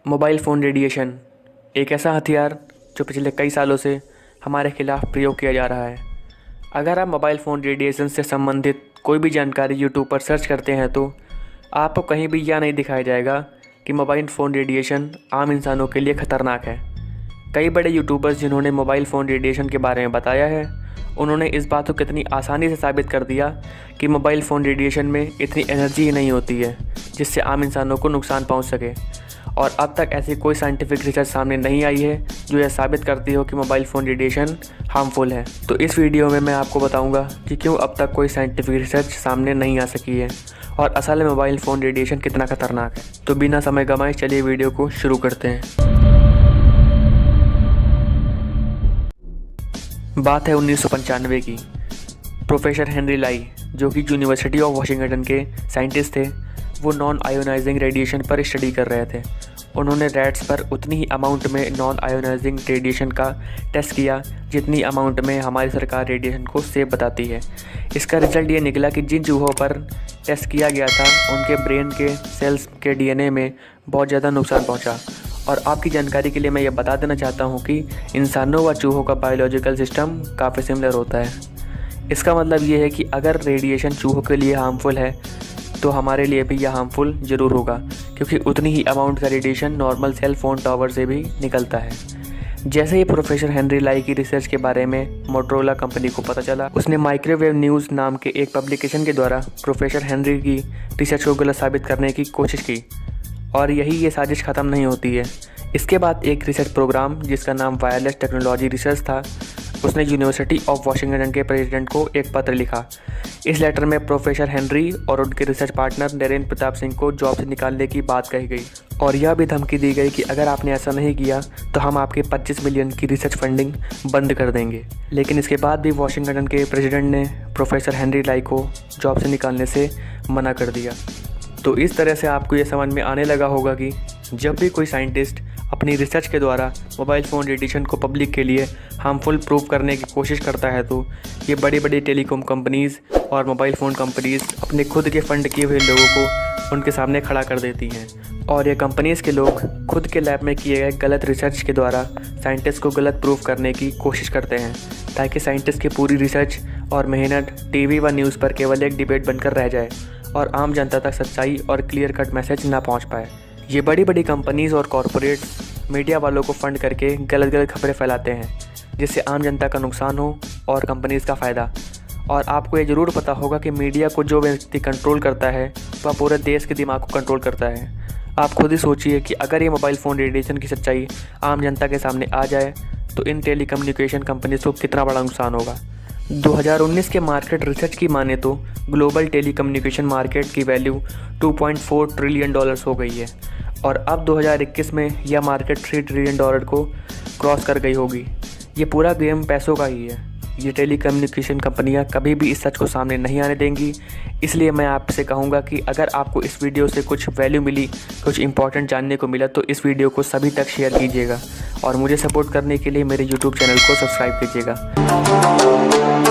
Mobile phone radiation एक ऐसा हथियार जो पिछले कई सालों से हमारे खिलाफ प्रयोग किया जा रहा है। अगर आप मोबाइल फ़ोन रेडिएशन से संबंधित कोई भी जानकारी यूट्यूब पर सर्च करते हैं तो आपको कहीं भी यह नहीं दिखाया जाएगा कि मोबाइल फ़ोन रेडिएशन आम इंसानों के लिए ख़तरनाक है। कई बड़े यूट्यूबर्स जिन्होंने मोबाइल फ़ोन रेडिएशन के बारे में बताया है, उन्होंने इस बात को कितनी आसानी से साबित कर दिया कि मोबाइल फ़ोन रेडिएशन में इतनी एनर्जी ही नहीं होती है जिससे आम इंसानों को नुकसान पहुंच सके। और अब तक ऐसी कोई साइंटिफिक रिसर्च सामने नहीं आई है जो यह साबित करती हो कि मोबाइल फ़ोन रेडिएशन हार्मफुल है। तो इस वीडियो में मैं आपको बताऊंगा कि क्यों अब तक कोई साइंटिफिक रिसर्च सामने नहीं आ सकी है और असल में मोबाइल फ़ोन रेडिएशन कितना खतरनाक है। तो बिना समय गंवाए चलिए वीडियो को शुरू करते हैं। बात है 1995 की। प्रोफेसर हेनरी लाई, जो कि यूनिवर्सिटी ऑफ वाशिंगटन के साइंटिस्ट थे, वो नॉन आयोनाइजिंग रेडिएशन पर स्टडी कर रहे थे। उन्होंने रैट्स पर उतनी ही अमाउंट में नॉन आयोनाइजिंग रेडिएशन का टेस्ट किया जितनी अमाउंट में हमारी सरकार रेडिएशन को सेफ बताती है। इसका रिजल्ट ये निकला कि जिन चूहों पर टेस्ट किया गया था उनके ब्रेन के सेल्स के डीएनए में बहुत ज़्यादा नुकसान पहुंचा। और आपकी जानकारी के लिए मैं ये बता देना चाहता हूँ कि इंसानों व चूहों का बायोलॉजिकल सिस्टम काफ़ी सिमिलर होता है। इसका मतलब ये है कि अगर रेडिएशन चूहों के लिए हार्मफुल है तो हमारे लिए भी यह हार्मफुल ज़रूर होगा, क्योंकि उतनी ही अमाउंट का radiation normal cell phone tower से भी निकलता है। जैसे ही प्रोफेसर हेनरी लाई की रिसर्च के बारे में मोटोरोला कंपनी को पता चला, उसने माइक्रोवेव न्यूज़ नाम के एक पब्लिकेशन के द्वारा प्रोफेसर हेनरी की रिसर्च को गलत साबित करने की कोशिश की। और यही ये साजिश ख़त्म नहीं होती है। इसके बाद एक रिसर्च प्रोग्राम जिसका नाम वायरलेस टेक्नोलॉजी रिसर्च था, उसने यूनिवर्सिटी ऑफ वाशिंगटन के प्रेसिडेंट को एक पत्र लिखा। इस लेटर में प्रोफेसर हेनरी और उनके रिसर्च पार्टनर नरेंद्र प्रताप सिंह को जॉब से निकालने की बात कही गई और यह भी धमकी दी गई कि अगर आपने ऐसा नहीं किया तो हम आपके 25 मिलियन की रिसर्च फंडिंग बंद कर देंगे। लेकिन इसके बाद भी वाशिंगटन के प्रेसिडेंट ने प्रोफेसर हेनरी लाई को जॉब से निकालने से मना कर दिया। तो इस तरह से आपको ये समझ में आने लगा होगा कि जब भी कोई साइंटिस्ट अपनी रिसर्च के द्वारा मोबाइल फ़ोन रेडिएशन को पब्लिक के लिए हार्मफुल प्रूव करने की कोशिश करता है तो ये बड़ी बड़ी टेलीकॉम कंपनीज़ और मोबाइल फ़ोन कंपनीज़ अपने खुद के फंड किए हुए लोगों को उनके सामने खड़ा कर देती हैं। और ये कंपनीज़ के लोग खुद के लैब में किए गए गलत रिसर्च के द्वारा साइंटिस्ट को गलत प्रूव करने की कोशिश करते हैं, ताकि साइंटिस्ट की पूरी रिसर्च और मेहनत टीवी व न्यूज़ पर केवल एक डिबेट बनकर रह जाए और आम जनता तक सच्चाई और क्लियर कट मैसेज ना पहुंच पाए। ये बड़ी बड़ी कंपनीज़ और कॉरपोरेट्स मीडिया वालों को फंड करके गलत गलत खबरें फैलाते हैं, जिससे आम जनता का नुकसान हो और कंपनीज़ का फ़ायदा। और आपको ये ज़रूर पता होगा कि मीडिया को जो व्यक्ति कंट्रोल करता है वह पूरे देश के दिमाग को कंट्रोल करता है। आप खुद ही सोचिए कि अगर ये मोबाइल फ़ोन रेडिएशन की सच्चाई आम जनता के सामने आ जाए तो इन टेलीकम्युनिकेशन कंपनीज़ को कितना बड़ा नुकसान होगा। 2019 के मार्केट रिसर्च की माने तो ग्लोबल टेलीकम्युनिकेशन मार्केट की वैल्यू $2.4 ट्रिलियन हो गई है और अब 2021 में यह मार्केट $3 ट्रिलियन को क्रॉस कर गई होगी। ये पूरा गेम पैसों का ही है। ये टेलीकम्युनिकेशन कंपनियां कभी भी इस सच को सामने नहीं आने देंगी। इसलिए मैं आपसे कहूँगा कि अगर आपको इस वीडियो से कुछ वैल्यू मिली, कुछ इंपॉर्टेंट जानने को मिला, तो इस वीडियो को सभी तक शेयर कीजिएगा और मुझे सपोर्ट करने के लिए मेरे यूट्यूब चैनल को सब्सक्राइब कीजिएगा।